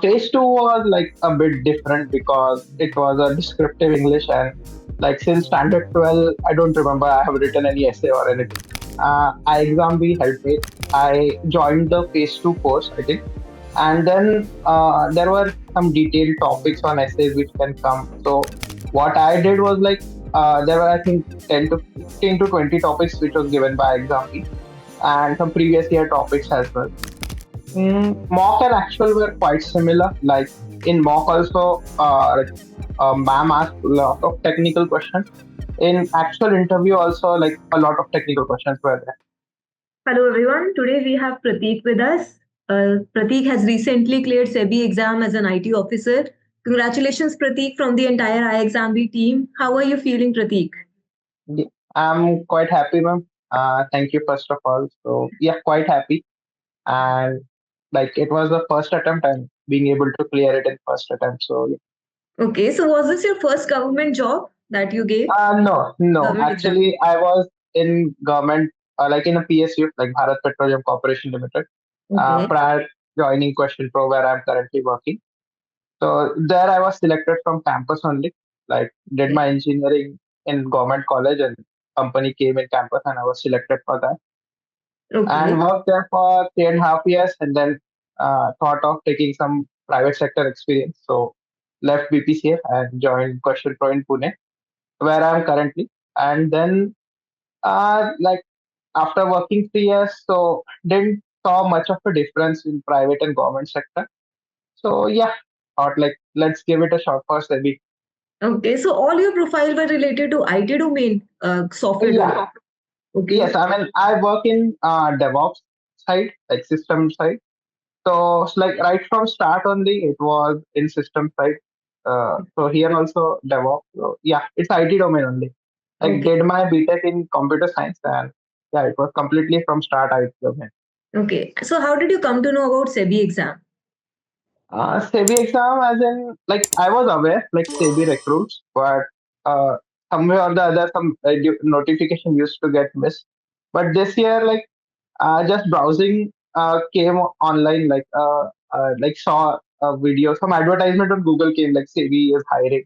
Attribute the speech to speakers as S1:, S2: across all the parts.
S1: Phase two was like a bit different because it was a descriptive English, and like since standard 12, I don't remember I have written any essay or anything. I exam B helped me. I joined the phase two course, I think, and then there were some detailed topics on essays which can come. So what I did was like there were I think 10 to 20 topics which was given by exam B, and some previous year topics as well. Mock and actual were quite similar. Like in mock also, ma'am asked a lot of technical questions. In actual interview also, like a lot of technical questions were there.
S2: Hello everyone. Today we have Prateek with us. Prateek has recently cleared SEBI exam as an IT officer. Congratulations, Prateek, from the entire iExamB team. How are you feeling, Prateek?
S1: Yeah, I'm quite happy, ma'am. Thank you first of all. So yeah, quite happy. And like it was the first attempt and being able to clear it in first attempt. So yeah.
S2: Okay, so was this your first government job that you gave?
S1: No, no.
S2: Government exam.
S1: Actually, I was in government, like in a PSU, like Bharat Petroleum Corporation Limited,
S2: Okay.
S1: prior joining Question Pro, where I'm currently working. So there I was selected from campus only. Like did
S2: Okay.
S1: my engineering in government college, and company came in campus, and I was selected for that
S2: Okay.
S1: and worked there for 3.5 years, and then thought of taking some private sector experience. So left BPCL and joined Question Pro in Pune, where I am currently. And then like after working 3 years, so didn't saw much of a difference in private and government sector. So yeah, thought like let's give it a shot for SEBI.
S2: Okay. So all your profile were related to IT domain, software domain.
S1: Yeah, yes.
S2: Okay.
S1: I mean, I work in DevOps side, like system side. So it's like right from start only, it was in system side. So here also DevOps. So yeah, it's IT domain only. Like
S2: Okay.
S1: did my BTech in computer science, and yeah, it was completely from start IT domain.
S2: Okay. So how did you come to know about SEBI exam?
S1: SEBI exam, as in, like, I was aware, like, SEBI recruits, but uh, somewhere or the other, some notification used to get missed. But this year, like, just browsing came online, like, saw a video, some advertisement on Google came, like, SEBI is hiring.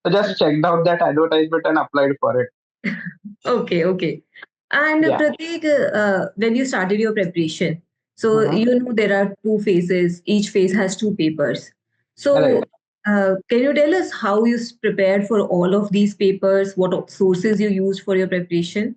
S1: So just checked out that advertisement and applied for it.
S2: Okay, okay. And
S1: Yeah.
S2: Prateek, when you started your preparation, so
S1: Mm-hmm.
S2: you know there are two phases. Each phase has two papers. So
S1: Right.
S2: can you tell us how you prepared for all of these papers? What sources you used for your preparation?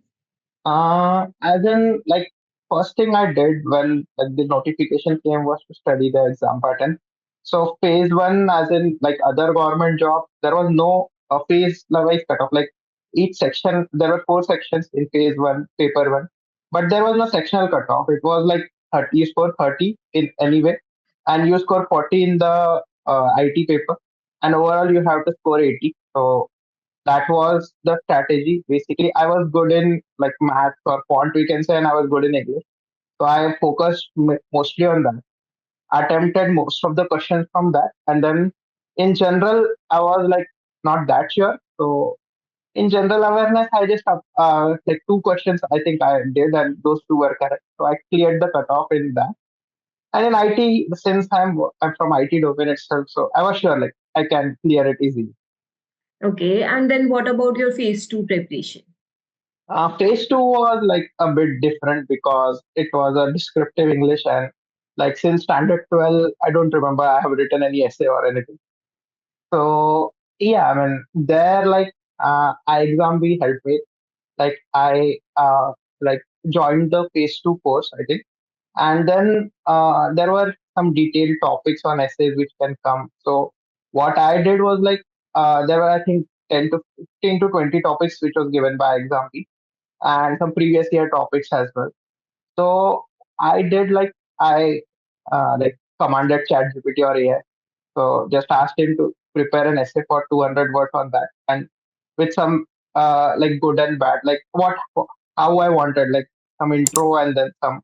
S1: As in, like, first thing I did when like the notification came was to study the exam pattern. So phase one, as in like other government jobs, there was no phase wise cutoff. Like each section, there were four sections in phase one, paper one, but there was no sectional cutoff. It was like 30, you score 30 in any way, and you score 40 in the IT paper, and overall you have to score 80. So that was the strategy. Basically, I was good in like math or quant, we can say, and I was good in English. So I focused mostly on that. Attempted most of the questions from that, and then in general, I was like not that sure. So in general awareness, I just like two questions I think I did, and those two were correct. So I cleared the cutoff in that. And in IT, since I'm from IT domain itself, so I was sure like I can clear it easily.
S2: Okay, and then what about your phase two preparation?
S1: Phase two was like a bit different because it was a descriptive English, and like since standard 12, I don't remember I have written any essay or anything. So yeah, I mean there like I exam B helped me. Like I like joined the phase two course, I think, and then there were some detailed topics on essays which can come. So what I did was like there were I think 10 to 15 to 20 topics which was given by exam B, and some previous year topics as well. So I did like I like commanded ChatGPT or AI. So just asked him to prepare an essay for 200 words on that, and with some like good and bad, like what how I wanted, like some intro and then some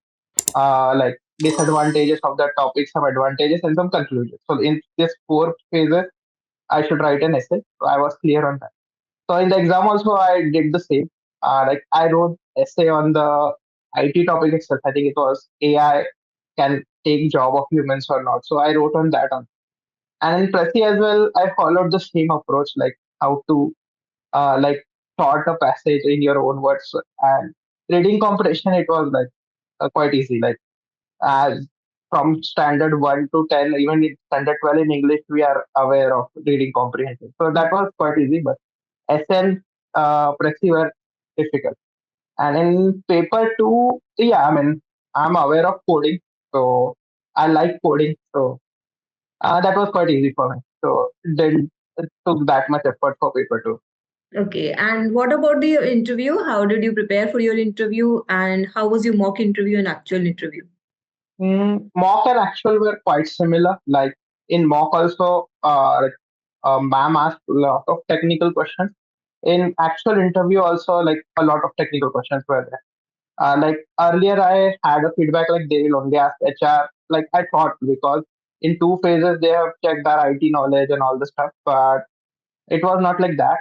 S1: like disadvantages of that topic, some advantages and some conclusions. So in this four phases, I should write an essay. So I was clear on that. So in the exam also, I did the same. Like I wrote essay on the IT topic itself. I think it was AI can take job of humans or not. So I wrote on that. And in Prezi as well, I followed the same approach, like how to like sort a passage in your own words. And reading comprehension, it was like quite easy. Like as from standard 1 to 10, even in standard 12 in English, we are aware of reading comprehension. So that was quite easy. But SN, Prezi were difficult. And in paper two, yeah, I mean, I'm aware of coding, so I like coding, so that was quite easy for me. So didn't took that much effort for paper two.
S2: Okay. And what about the interview? How did you prepare for your interview? And how was your mock interview and actual interview?
S1: Mock and actual were quite similar. Like in mock also, ma'am asked a lot of technical questions. In actual interview also, like a lot of technical questions were there. Like earlier, I had a feedback like they will only ask HR. Like I thought because in two phases they have checked our IT knowledge and all the stuff, but it was not like that.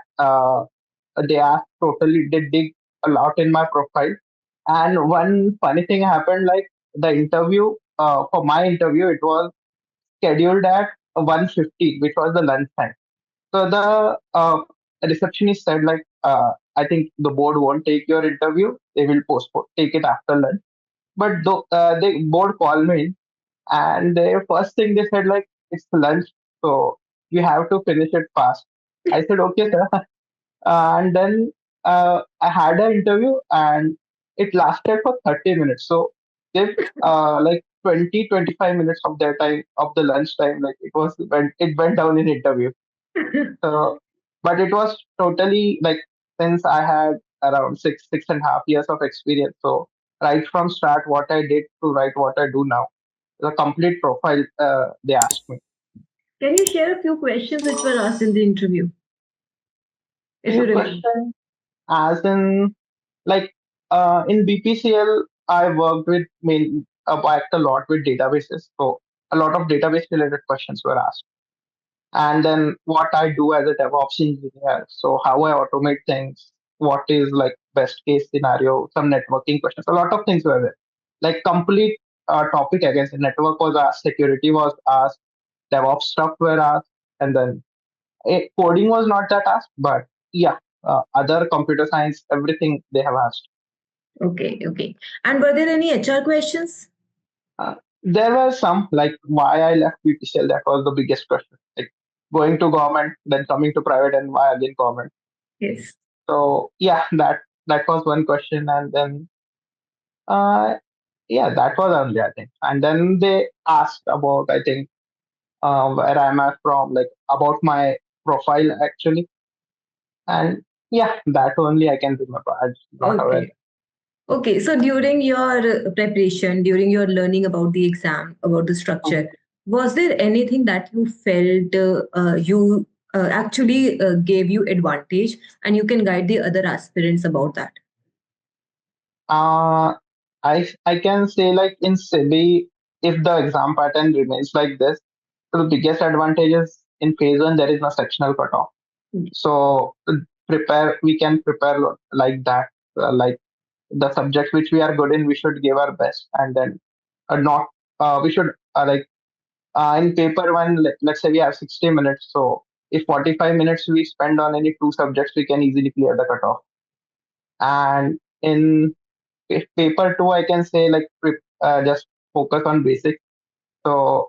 S1: They asked totally, they dig a lot in my profile. And one funny thing happened, like the interview for my interview, it was scheduled at 1:50, which was the lunch time. So the receptionist said like, I think the board won't take your interview. They will postpone, take it after lunch. But the board called me and the first thing they said like it's lunch, so you have to finish it fast. I said okay, sir. And then I had an interview and it lasted for 30 minutes. So they like 20-25 minutes of their time of the lunch time, like it went down in interview. So, but it was totally like since I had around 6.5 years of experience. So right from start, what I did to right what I do now, the complete profile they asked me.
S2: Can you share a few questions which were asked in the interview, if you
S1: Few
S2: remember?
S1: questions as in like in BPCL, I worked with worked a lot with databases. So a lot of database related questions were asked. And then what I do as a DevOps engineer. So how I automate things, what is like best case scenario, some networking questions, a lot of things were there. Like complete topic, I guess. Network was asked, security was asked, DevOps stuff were asked, and then coding was not that asked, but yeah, other computer science, everything they have asked.
S2: Okay, okay. And were there any HR questions?
S1: There were some like why I left BPCL. That was the biggest question. Like going to government, then coming to private, and why again government.
S2: Yes.
S1: So yeah, that was one question, and then uh yeah, that was only I think. And then they asked about I think where am I from, like about my profile actually, and yeah, that only I can remember. I'm not aware.
S2: Okay. Okay, so during your preparation, during your learning about the exam, about the structure, was there anything that you felt you actually gave you advantage and you can guide the other aspirants about that?
S1: Uh, I can say like in SEBI, if the exam pattern remains like this, so the biggest advantage is in phase one there is no sectional cutoff. So prepare we can prepare like that, like the subjects which we are good in, we should give our best, and then not we should like in paper one, let's say we have 60 minutes, so if 45 minutes we spend on any two subjects, we can easily clear the cutoff. And in if paper two, I can say like just focus on basics. So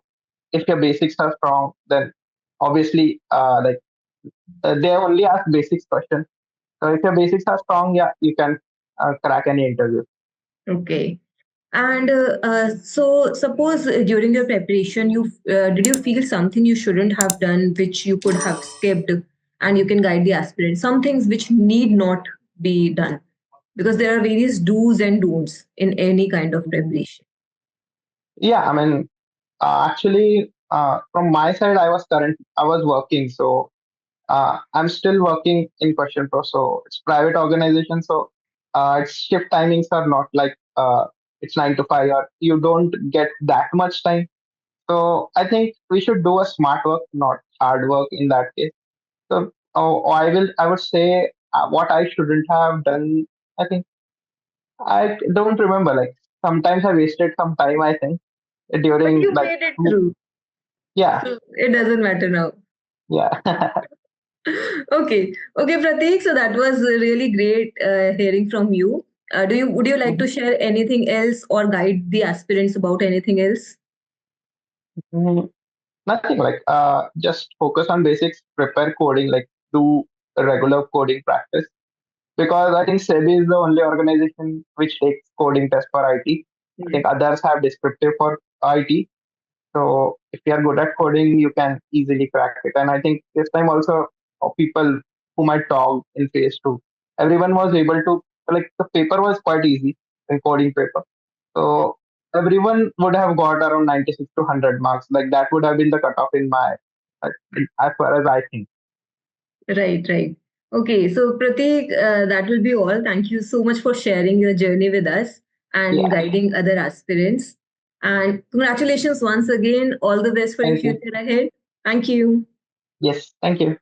S1: if your basics are strong, then obviously they only ask basics question. So if your basics are strong, yeah, you can crack any interview.
S2: Okay. And so, suppose during your preparation, you did you feel something you shouldn't have done, which you could have skipped, and you can guide the aspirant. Some things which need not be done, because there are various do's and don'ts in any kind of preparation.
S1: Yeah, I mean, actually, from my side, I was working, so I'm still working in Question Pro. So it's private organization, so its shift timings are not like it's 9 to 5, or you don't get that much time. So I think we should do a smart work, not hard work in that case. So I would say what I shouldn't have done. I think I don't remember. Like sometimes I wasted some time. I think
S2: But
S1: during
S2: you
S1: like
S2: made it through,
S1: yeah,
S2: so it doesn't matter now.
S1: yeah.
S2: Okay, okay, Prateek. So that was really great hearing from you. Do you would you like to
S1: Mhm.
S2: share anything else or guide the aspirants about anything else?
S1: Mm, Nothing like just focus on basics, prepare coding, like do a regular coding practice because I think SEBI is the only organization which takes coding test for IT. I
S2: Yes.
S1: think others have descriptive for IT. So if you are good at coding, you can easily crack it. And I think this time also people whom I talked in phase two, everyone was able to like the paper was quite easy in coding paper. So everyone would have got around 96 to 100 marks. Like that would have been the cutoff in my like, as far as I think.
S2: Right, right. Okay, so Prateek, that will be all. Thank you so much for sharing your journey with us and
S1: Yeah.
S2: guiding other aspirants. And congratulations once again. All the best for your
S1: Thank you.
S2: future ahead. Thank you.
S1: Yes. Thank you.